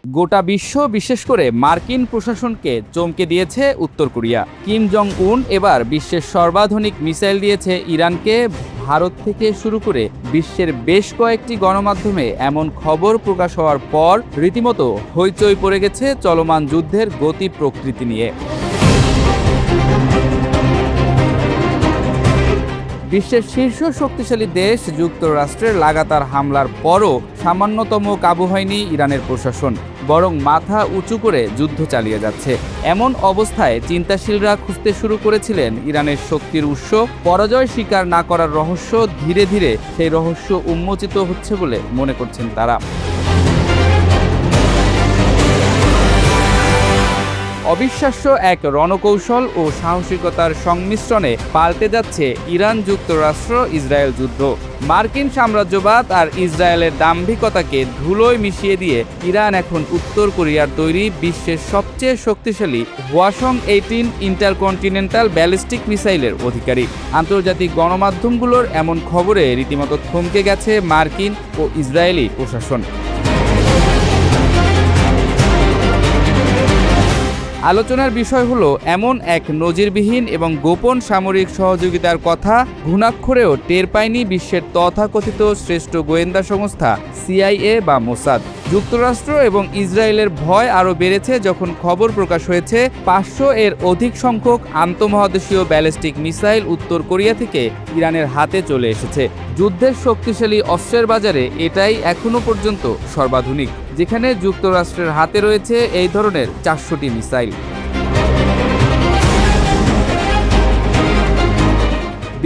গোটা বিশ্ব বিশেষ করে মার্কিন প্রশাসনকে চমকে দিয়েছে উত্তর কোরিয়া। কিম জং উন এবার বিশ্বের সর্বাধুনিক মিসাইল দিয়েছে ইরানকে। ভারত থেকে শুরু করে বিশ্বের বেশ কয়েকটি গণমাধ্যমে এমন খবর প্রকাশ হওয়ার পর রীতিমতো হইচই পড়ে গেছে চলমান যুদ্ধের গতি প্রকৃতি নিয়ে। বিশ্বের শীর্ষ শক্তিশালী দেশ যুক্তরাষ্ট্রের লাগাতার হামলার পরও সামান্যতম কাবু হয়নি ইরানের প্রশাসন, বরং মাথা উঁচু করে যুদ্ধ চালিয়ে যাচ্ছে। এমন অবস্থায় চিন্তাশীলরা খুঁজতে শুরু করেছিলেন ইরানের শক্তির উৎস। পরাজয় স্বীকার না করার রহস্য ধীরে ধীরে সেই রহস্য উন্মোচিত হচ্ছে বলে মনে করছেন তারা। অবিশ্বাস্য এক রণকৌশল ও সাহসিকতার সংমিশ্রণে পাল্টে যাচ্ছে ইরান যুক্তরাষ্ট্র ইসরায়েল যুদ্ধ। মার্কিন সাম্রাজ্যবাদ আর ইসরায়েলের দাম্ভিকতাকে ধুলোয় মিশিয়ে দিয়ে ইরান এখন উত্তর কোরিয়ার তৈরি বিশ্বের সবচেয়ে শক্তিশালী হওয়াসং-18 ইন্টারকন্টিনেন্টাল ব্যালিস্টিক মিসাইলের অধিকারী। আন্তর্জাতিক গণমাধ্যমগুলোর এমন খবরে রীতিমতো থমকে গেছে মার্কিন ও ইসরায়েলি প্রশাসন। আলোচনার বিষয় হলো এমন এক নজিরবিহীন এবং গোপন সামরিক সহযোগিতার কথা ঘুণাক্ষরেও টের পায়নি বিশ্বের তথাকথিত শ্রেষ্ঠ গোয়েন্দা সংস্থা CIA বা মোসাদ। যুক্তরাষ্ট্র এবং ইসরায়েলের ভয় আরও বেড়েছে যখন খবর প্রকাশ হয়েছে 500 এর অধিক সংখ্যক আন্তঃমহাদেশীয় ব্যালিস্টিক মিসাইল উত্তর কোরিয়া থেকে ইরানের হাতে চলে এসেছে। যুদ্ধের শক্তিশালী অস্ত্রের বাজারে এটাই এখনও পর্যন্ত সর্বাধুনিক, যেখানে যুক্তরাষ্ট্রের হাতে রয়েছে এই ধরনের 400টি মিসাইল।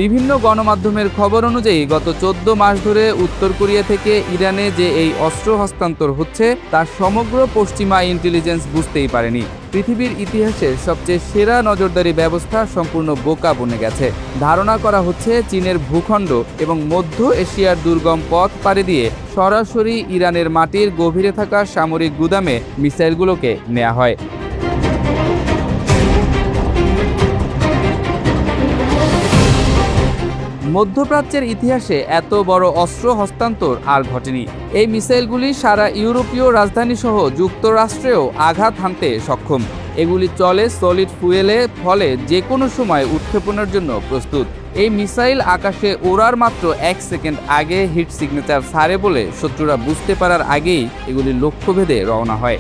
বিভিন্ন গণমাধ্যমের খবর অনুযায়ী গত 14 মাস ধরে উত্তর কোরিয়া থেকে ইরানে যে এই অস্ত্র হস্তান্তর হচ্ছে তার সমগ্র পশ্চিমা ইন্টেলিজেন্স বুঝতেই পারেনি। পৃথিবীর ইতিহাসের সবচেয়ে সেরা নজরদারি ব্যবস্থা সম্পূর্ণ বোকা বনে গেছে। ধারণা করা হচ্ছে চীনের ভূখণ্ড এবং মধ্য এশিয়ার দুর্গম পথ পাড়ি দিয়ে সরাসরি ইরানের মাটির গভীরে থাকা সামরিক গুদামে মিসাইলগুলোকে নেওয়া হয়। মধ্যপ্রাচ্যের ইতিহাসে এত বড় অস্ত্র হস্তান্তর আর ঘটেনি। এই মিসাইলগুলি সারা ইউরোপীয় রাজধানী সহ যুক্তরাষ্ট্রেও আঘাত হানতে সক্ষম। এগুলি চলে সলিড ফুয়েলে, ফলে যে কোনো সময় উৎক্ষেপণের জন্য প্রস্তুত। এই মিসাইল আকাশে ওড়ার মাত্র 1 সেকেন্ড আগে হিট সিগনেচার ছাড়ে বলে শত্রুরা বুঝতে পারার আগেই এগুলি লক্ষ্যভেদে রওনা হয়।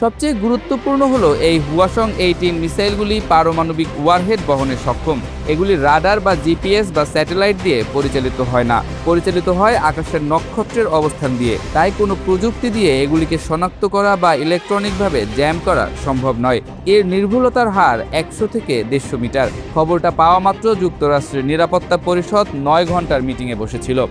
সবচেয়ে গুরুত্বপূর্ণ হলো এই হওয়াসং-18 মিসাইলগুলি পারমাণবিক ওয়ারহেড বহনে সক্ষম। এগুলি রাডার বা GPS বা স্যাটেলাইট দিয়ে পরিচালিত হয় না, পরিচালিত হয় আকাশের নক্ষত্রের অবস্থান দিয়ে। তাই কোনো প্রযুক্তি দিয়ে এগুলিকে শনাক্ত করা বা ইলেকট্রনিকভাবে জ্যাম করা সম্ভব নয়। এর নির্ভুলতার হার 100 থেকে 150 মিটার। খবরটা পাওয়া মাত্র যুক্তরাষ্ট্রের নিরাপত্তা পরিষদ 9 ঘন্টার মিটিংয়ে বসেছিল।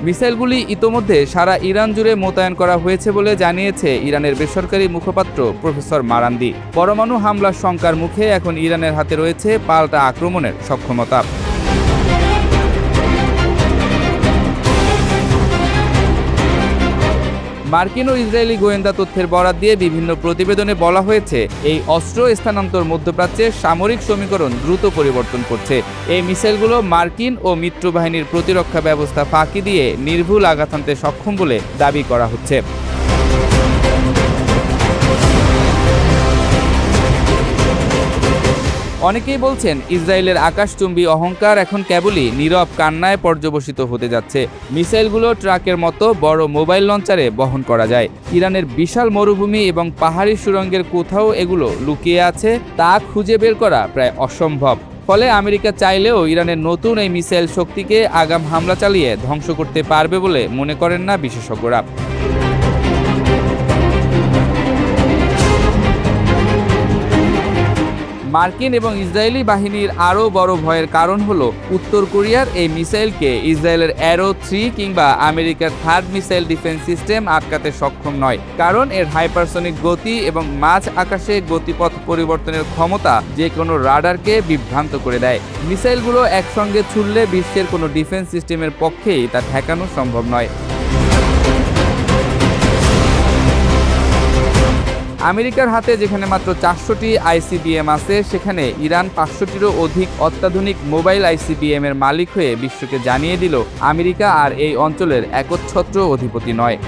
মিসাইলগুলি ইতোমধ্যে সারা ইরান জুড়ে মোতায়েন করা হয়েছে বলে জানিয়েছে ইরানের বেসরকারি মুখপাত্র প্রফেসর মারান্দি। পরমাণু হামলার শঙ্কার মুখে এখন ইরানের হাতে রয়েছে পাল্টা আক্রমণের সক্ষমতা। মার্কিন ও ইসরায়েলি গোয়েন্দা তথ্যের বরাত দিয়ে বিভিন্ন প্রতিবেদনে বলা হয়েছে এই অস্ত্র স্থানান্তর মধ্যপ্রাচ্যের সামরিক সমীকরণ দ্রুত পরিবর্তন করছে। এই মিসাইলগুলো মার্কিন ও মিত্রবাহিনীর প্রতিরক্ষা ব্যবস্থা ফাঁকি দিয়ে নির্ভুল আঘাত হানতে সক্ষম বলে দাবি করা হচ্ছে। অনেকেই বলছেন ইসরায়েলের আকাশচুম্বী অহংকার এখন কেবলই নীরব কান্নায় পর্যবসিত হতে যাচ্ছে। মিসাইলগুলো ট্রাকের মতো বড় মোবাইল লঞ্চারে বহন করা যায়। ইরানের বিশাল মরুভূমি এবং পাহাড়ি সুড়ঙ্গের কোথাও এগুলো লুকিয়ে আছে, তা খুঁজে বের করা প্রায় অসম্ভব। ফলে আমেরিকা চাইলেও ইরানের নতুন এই মিসাইল শক্তিকে আগাম হামলা চালিয়ে ধ্বংস করতে পারবে বলে মনে করেন না বিশেষজ্ঞরা। মার্কিন এবং ইসরায়েলি বাহিনীর আরও বড় ভয়ের কারণ হলো উত্তর কোরিয়ার এই মিসাইলকে ইসরায়েলের অ্যারো 3 কিংবা আমেরিকার থার্ড মিসাইল ডিফেন্স সিস্টেম আটকাতে সক্ষম নয়। কারণ এর হাইপারসনিক গতি এবং মাঝ আকাশে গতিপথ পরিবর্তনের ক্ষমতা যে কোনো রাডারকে বিভ্রান্ত করে দেয়। মিসাইলগুলো একসঙ্গে ছুড়লে বিশ্বের কোনো ডিফেন্স সিস্টেমের পক্ষেই তা ঠেকানো সম্ভব নয়। আমেরিকার হাতে যেখানে মাত্র 400টি আইসিবিএম আছে, সেখানে ইরান 500টিরও অধিক অত্যাধুনিক মোবাইল আইসিবিএম এর মালিক হয়ে বিশ্বকে জানিয়ে দিল আমেরিকা আর এই অঞ্চলের একচ্ছত্র অধিপতি নয়।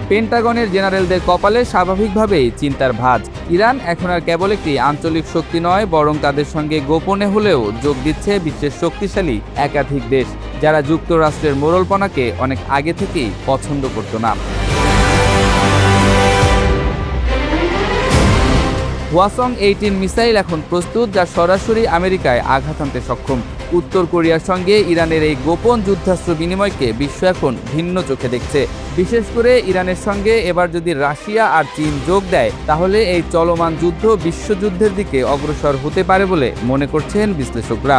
পেন্টাগনের জেনারেলদের কপালে স্বাভাবিকভাবেই চিন্তার ভাঁজ। ইরান এখন আর কেবল একটি আঞ্চলিক শক্তি নয়, বরং তাদের সঙ্গে গোপনে হলেও যোগ দিচ্ছে বিশ্বের শক্তিশালী একাধিক দেশ, যারা যুক্তরাষ্ট্রের মোড়লপনাকে অনেক আগে থেকেই পছন্দ করত না। ওয়াসং 18 মিসাইল এখন প্রস্তুত, যা সরাসরি আমেরিকায় আঘাত আনতে সক্ষম। উত্তর কোরিয়ার সঙ্গে ইরানের এই গোপন যুদ্ধাস্ত্র বিনিময়কে বিশ্ব এখন ভিন্ন চোখে দেখছে। বিশেষ করে ইরানের সঙ্গে এবার যদি রাশিয়া আর চীন যোগ দেয়, তাহলে এই চলমান যুদ্ধ বিশ্বযুদ্ধের দিকে অগ্রসর হতে পারে বলে মনে করছেন বিশ্লেষকরা।